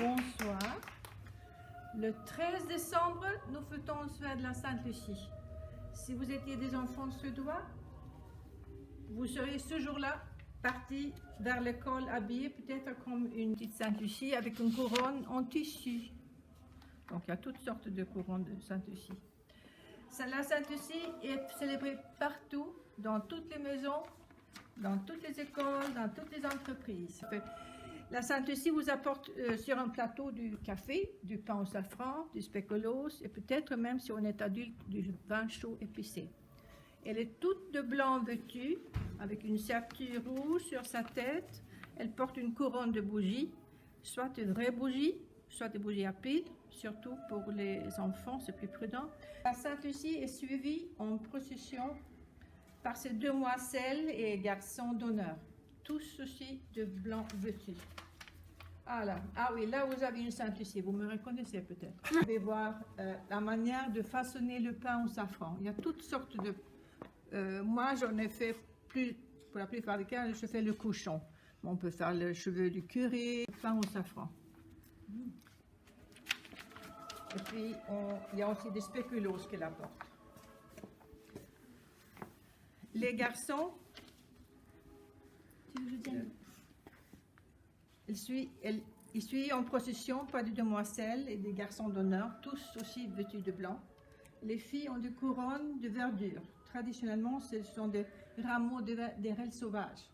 Bonsoir. Le 13 décembre, nous fêtons le soir de la Sainte-Lucie. Si vous étiez des enfants suédois, vous seriez ce jour-là partis vers l'école habillés peut-être comme une petite Sainte-Lucie avec une couronne en tissu. Donc il y a toutes sortes de couronnes de Sainte-Lucie. La Sainte-Lucie est célébrée partout, dans toutes les maisons, dans toutes les écoles, dans toutes les entreprises. La Sainte-Lucie vous apporte sur un plateau du café, du pain au safran, du spéculoos et peut-être même si on est adulte, du vin chaud épicé. Elle est toute de blanc vêtue, avec une ceinture rouge sur sa tête. Elle porte une couronne de bougies, soit une vraie bougie, soit des bougies à piles, surtout pour les enfants, c'est plus prudent. La Sainte-Lucie est suivie en procession par ces demoiselles et garçons d'honneur, tous aussi de blanc vêtus. Ah oui, là vous avez une Sainte-Lucie, vous me reconnaissez peut-être. Vous allez voir la manière de façonner le pain au safran. Il y a toutes sortes de... moi j'en ai fait plus, pour la plupart des cas, je fais le cochon. On peut faire le cheveu du curé, le pain au safran. Et puis il y a aussi des spéculoos qu'elle apporte. Les garçons, ils suivent en procession par des demoiselles et des garçons d'honneur, tous aussi vêtus de blanc. Les filles ont des couronnes de verdure. Traditionnellement, ce sont des rameaux d'érelle sauvage,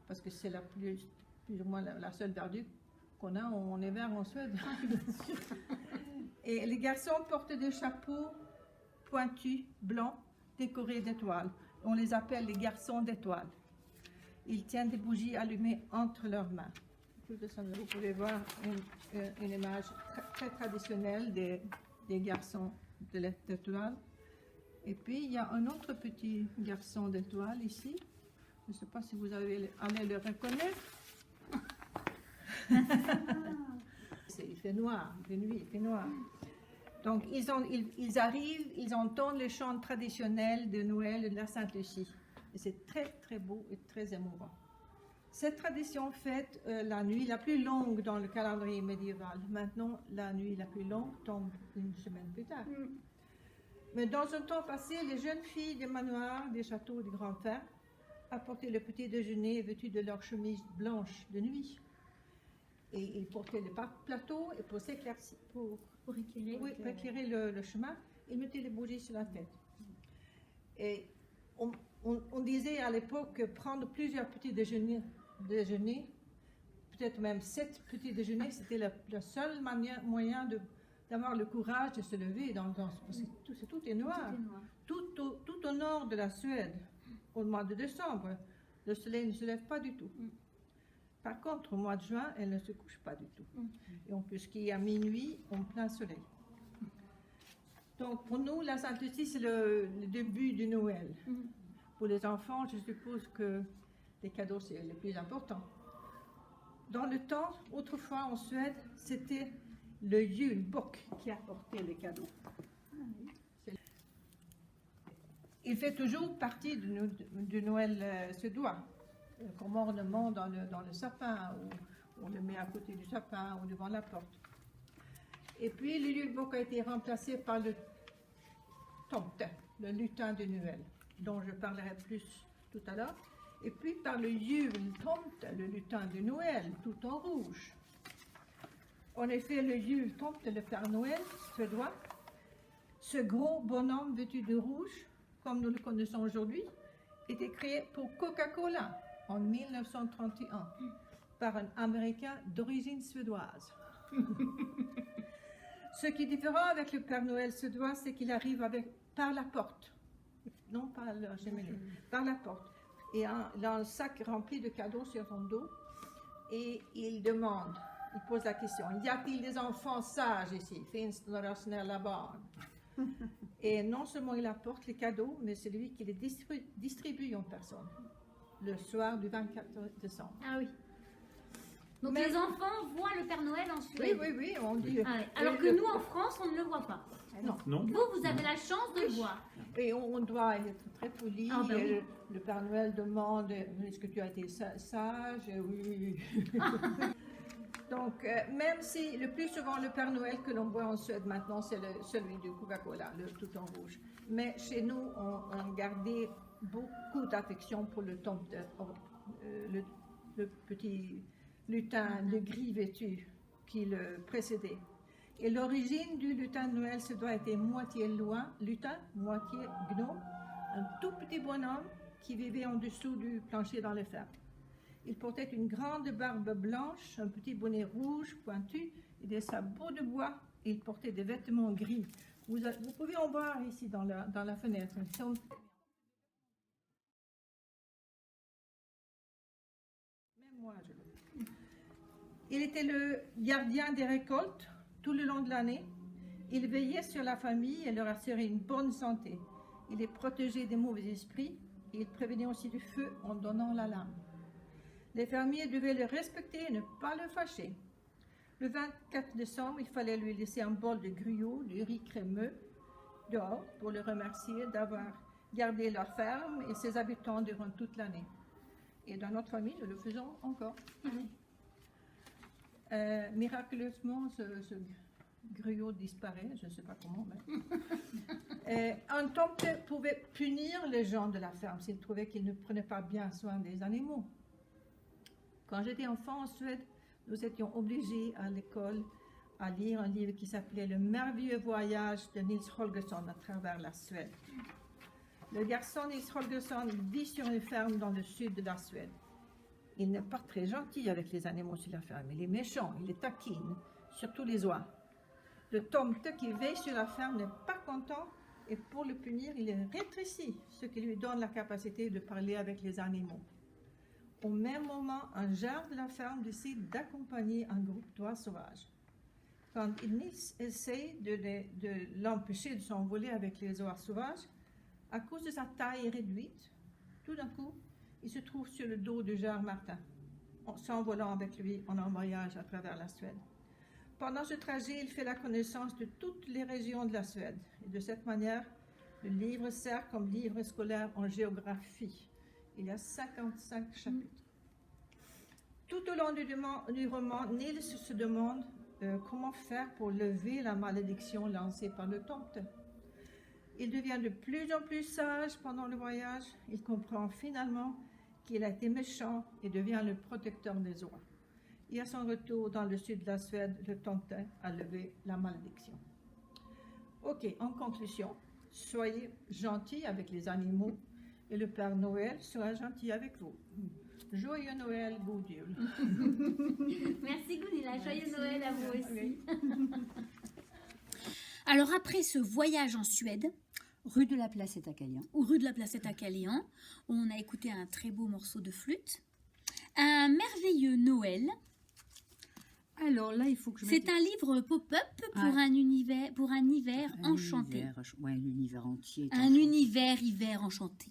parce que c'est plus ou moins la seule verdure qu'on a en hiver en Suède. Et les garçons portent des chapeaux pointus, blancs, décorés d'étoiles. On les appelle les garçons d'étoiles. Ils tiennent des bougies allumées entre leurs mains. Vous pouvez voir une image très traditionnelle des garçons d'étoiles. Et puis, il y a un autre petit garçon d'étoiles ici. Je ne sais pas si vous allez le reconnaître. Il fait noir, de nuit, il fait noir. Donc, ils arrivent, ils entendent les chants traditionnels de Noël et de la Sainte-Lucie. Et c'est très, très beau et très émouvant. Cette tradition fête la nuit la plus longue dans le calendrier médiéval. Maintenant, la nuit la plus longue tombe une semaine plus tard. Mais dans un temps passé, les jeunes filles des manoirs, des châteaux, des grands fermes apportaient le petit déjeuner vêtus de leurs chemises blanches de nuit. Et ils portaient le plateau et pour s'éclaircir, pour éclairer le chemin, ils mettaient les bougies sur la tête. Et on disait à l'époque que prendre plusieurs petits déjeuners, peut-être même 7 petits déjeuners, c'était le seul moyen d'avoir le courage de se lever, parce que tout est noir. Tout au nord de la Suède, au mois de décembre, le soleil ne se lève pas du tout. Par contre, au mois de juin, elle ne se couche pas du tout. Et on peut skier à minuit en plein soleil. Donc pour nous, la Sainte-Lucie, c'est le début du Noël. Pour les enfants, je suppose que les cadeaux, c'est le plus important. Dans le temps, autrefois en Suède, c'était le julbok qui apportait les cadeaux. Il fait toujours partie du Noël suédois, comme ornement dans le sapin, ou on le met à côté du sapin ou devant la porte. Et puis le julbok a été remplacé par le tomte, le lutin de Noël, dont je parlerai plus tout à l'heure, et puis par le jultomte, le lutin de Noël, tout en rouge. En effet, le jultomte, le Père Noël suédois, ce gros bonhomme vêtu de rouge, comme nous le connaissons aujourd'hui, était créé pour Coca-Cola en 1931 par un Américain d'origine suédoise. Ce qui est différent avec le Père Noël suédois, c'est qu'il arrive par la porte, non par la cheminée, par la porte. Et il a un sac rempli de cadeaux sur son dos et il pose la question, y a-t-il des enfants sages ici? Finns det några snälla barn? Et non seulement il apporte les cadeaux, mais c'est lui qui les distribue en personne, le soir du 24 décembre. Ah oui. Donc les enfants voient le Père Noël en Suède. Oui, on dit... Ah ouais. Alors que nous, en France, on ne le voit pas. Non. Vous avez la chance de le voir. Et on doit être très poli. Ah, ben oui. Le Père Noël demande, est-ce que tu as été sage? Oui. Donc, même si le plus souvent le Père Noël que l'on voit en Suède maintenant, c'est celui du Coca-Cola, le tout en rouge. Mais chez nous, on gardait beaucoup d'affection pour le tomte, le petit lutin de gris vêtu qui le précédait. Et l'origine du lutin de Noël, ça doit être moitié lutin, moitié gnome, un tout petit bonhomme qui vivait en dessous du plancher dans les fermes. Il portait une grande barbe blanche, un petit bonnet rouge pointu et des sabots de bois. Il portait des vêtements gris. Vous pouvez en voir ici dans la fenêtre. Même moi, je le... Il était le gardien des récoltes tout le long de l'année. Il veillait sur la famille et leur assurait une bonne santé. Il les protégeait des mauvais esprits et il prévenait aussi du feu en donnant l'alarme. Les fermiers devaient le respecter et ne pas le fâcher. Le 24 décembre, il fallait lui laisser un bol de gruyot, de riz crémeux, dehors pour le remercier d'avoir gardé leur ferme et ses habitants durant toute l'année. Et dans notre famille, nous le faisons encore. Miraculeusement, ce gruyot disparaît, je ne sais pas comment. Mais... un tomte pouvait punir les gens de la ferme s'ils trouvaient qu'ils ne prenaient pas bien soin des animaux. Quand j'étais enfant en Suède, nous étions obligés à l'école à lire un livre qui s'appelait Le merveilleux voyage de Nils Holgersson à travers la Suède. Le garçon Nils Holgersson vit sur une ferme dans le sud de la Suède. Il n'est pas très gentil avec les animaux sur la ferme. Il est méchant, il les taquine, surtout les oies. Le tomte qui veille sur la ferme n'est pas content et pour le punir, il est rétréci, ce qui lui donne la capacité de parler avec les animaux. Au même moment, un jarre de la ferme décide d'accompagner un groupe d'oies sauvages. Quand Nils essaie de l'empêcher de s'envoler avec les oies sauvages, à cause de sa taille réduite, tout d'un coup, il se trouve sur le dos du jarre Martin, s'envolant avec lui en un voyage à travers la Suède. Pendant ce trajet, il fait la connaissance de toutes les régions de la Suède. Et de cette manière, le livre sert comme livre scolaire en géographie. Il y a 55 chapitres. Tout au long du roman, Nils se demande comment faire pour lever la malédiction lancée par le tomte. Il devient de plus en plus sage pendant le voyage. Il comprend finalement qu'il a été méchant et devient le protecteur des oies. Et à son retour dans le sud de la Suède, le tomte a levé la malédiction. Ok, en conclusion, soyez gentils avec les animaux et le Père Noël sera gentil avec vous. Joyeux Noël, God Jul. Merci Gunilla, joyeux Noël à vous aussi. Oui. Alors après ce voyage en Suède, Rue de la Placette à Calian. rue de la Placette à Calian, où on a écouté un très beau morceau de flûte, un merveilleux Noël. Alors là, il faut que je C'est un livre pop-up pour un hiver enchanté. Un univers entier. Un univers hiver enchanté.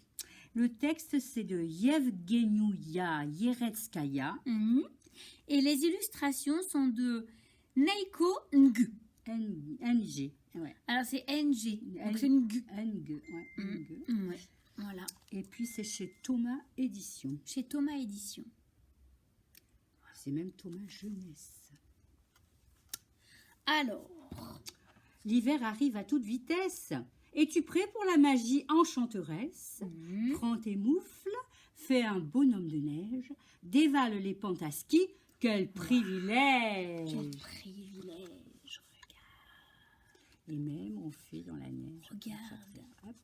Le texte, c'est de Yevgenia Yeretskaya. Et les illustrations sont de Neiko Ng. NG. Ouais. Alors c'est NG, donc c'est Ng. NG, ouais. NG. Ouais, voilà. Et puis c'est chez Thomas Édition. Chez Thomas Édition. C'est même Thomas Jeunesse. Alors, l'hiver arrive à toute vitesse. Es-tu prêt pour la magie enchanteresse? Prends tes moufles, fais un bonhomme de neige, dévale les pentes à ski. Quel privilège! quel privilège, regarde. Et même on fait dans la neige. Regarde. Hop.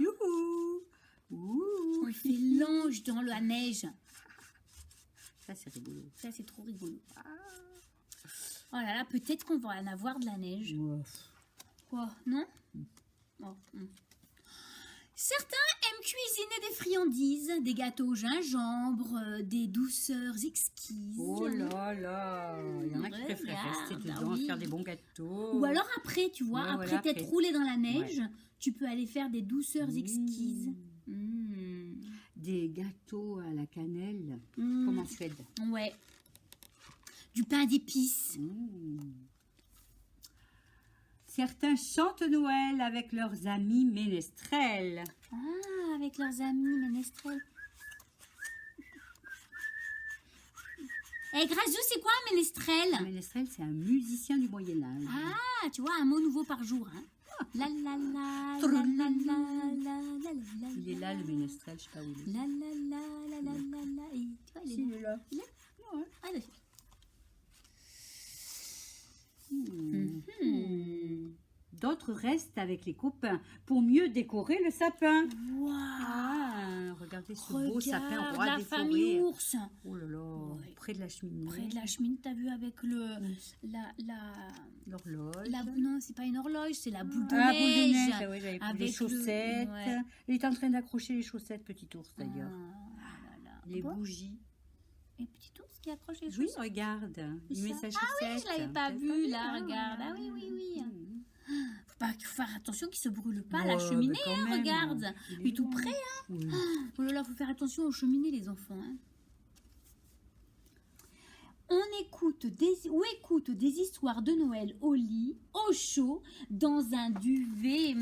Youhou! Ouh. On fait l'ange dans la neige. Ça c'est rigolo. Ça, c'est trop rigolo. Oh là là, peut-être qu'on va en avoir de la neige. Ouais. Quoi, non? Oh, Certains aiment cuisiner des friandises, des gâteaux au gingembre, des douceurs exquises. Oh là là, il y en a qui préfèrent rester dedans, faire des bons gâteaux. Ou alors après, tu vois, Ouais, après voilà, t'être après. roulé dans la neige, tu peux aller faire des douceurs exquises. Des gâteaux à la cannelle, Mmh. comme en Suède. Ouais. Du pain d'épices. Certains chantent Noël avec leurs amis ménestrels. Ah, avec leurs amis ménestrels. Eh, Grazou, c'est quoi un ménestrel? Un ménestrel, c'est un musicien du Moyen-Âge. Ah, tu vois, un mot nouveau par jour. Hein. La la la, la la la la la la. Il est là, le ménestrel, je sais pas où il est. La la la la la la la. Et tu vois, Si, il est là. Il est là? Ouais. Ah, d'accord. D'autres restent avec les copains pour mieux décorer le sapin. Waouh! Ah, regardez ce beau sapin Regarde roi la des famille forêts. ours. Oh là là, Ouais. près de la cheminée. Près de la cheminée, t'as vu avec L'horloge. non, c'est pas une horloge, c'est la boule de Ah, neige. boule de neige, ah ouais, j'avais pris Avec les le- chaussettes. ouais. Il est en train d'accrocher les chaussettes, petit ours d'ailleurs. Ah là là. Les Bon, bougies. et petit ours qui accroche les Oui, chaussettes. regarde. Il C'est met ça. sa chaussette. Je l'avais pas T'as vu, là, Ah, regarde. Ah oui, oui, oui. Faut faire attention qu'il se brûle pas Ouais, la cheminée, mais quand hein, même, regarde. il est Il est tout loin. près, hein. Oui. Oh là là, faut faire attention aux cheminées, les enfants. Hein. On écoute des histoires de Noël au lit, au chaud, dans un duvet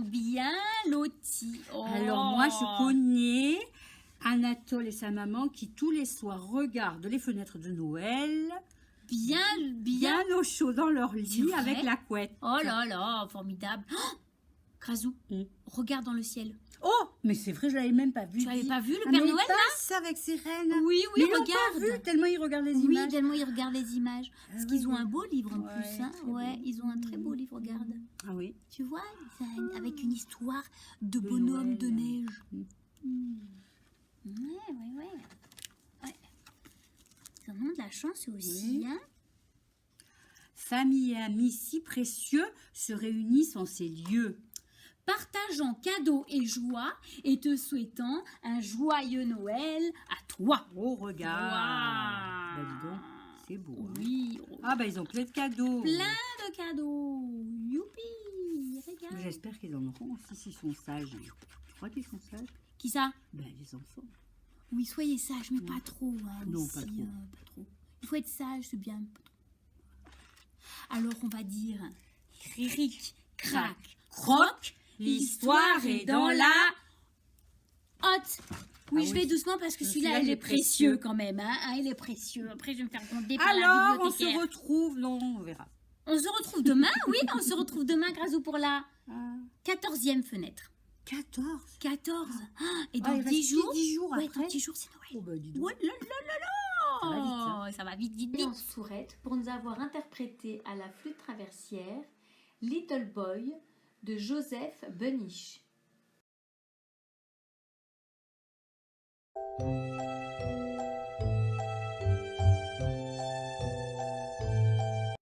bien loti. Oh. Alors moi, je connais Anatole et sa maman qui tous les soirs regardent les fenêtres de Noël, bien. bien au chaud dans leur C'est lit vrai avec la couette. Oh là là, formidable. Oh, Grazou, regarde dans le ciel. Oh, mais c'est vrai, je l'avais même pas vu. Tu n'avais pas vu le Ah, Père mais il Noël là? passe avec ses reines. Oui, Mais ils l'ont regarde. pas vu tellement ils regardent les Oui, images. tellement ils regardent les images. Parce qu'ils ont oui. un beau livre en Ouais, plus. Hein. très Ouais, beau. ils ont un très beau livre, regarde. Ah oui. Tu vois, avec une histoire de De bonhomme Noël. de neige. Mm. Ouais. Ils en ont de la chance aussi, Oui. hein. Famille et amis si précieux se réunissent en ces lieux. Partageant cadeaux et joie et te souhaitant un joyeux Noël à toi. Oh, regarde. Waouh. Bah, dis donc, c'est beau. Hein. Oui, Ah, bah, ils ont plein de cadeaux. plein de cadeaux. Youpi, regarde. J'espère qu'ils en auront aussi s'ils sont sages. Tu crois qu'ils sont sages? Qui ça? Ben, les enfants. Oui, soyez sages, mais pas trop. Hein, Non, aussi, pas trop. pas trop. Il faut être sage, c'est bien. Pas trop. Alors, on va dire cric, crac, croc. L'histoire est dans la hotte. Oui, Ah je oui. vais doucement parce que celui-là, il est précieux quand même. Hein. Il est précieux. Après, je vais me faire gronder par la Alors, on se bibliothécaire. retrouve. Non, on verra. On se retrouve demain, oui, on se retrouve demain, Grazou, pour la Ah, 14e fenêtre. 14. 14. Et Ah, dans il reste 10 jours, 10 jours ouais, après. dans 10 jours, c'est Noël. Oh, bah, dis donc. Oh là là là là. Ça va vite, hein. Ça va vite, vite, vite. Sourette pour nous avoir interprété à la flûte traversière Little Boy de Joseph Beniche.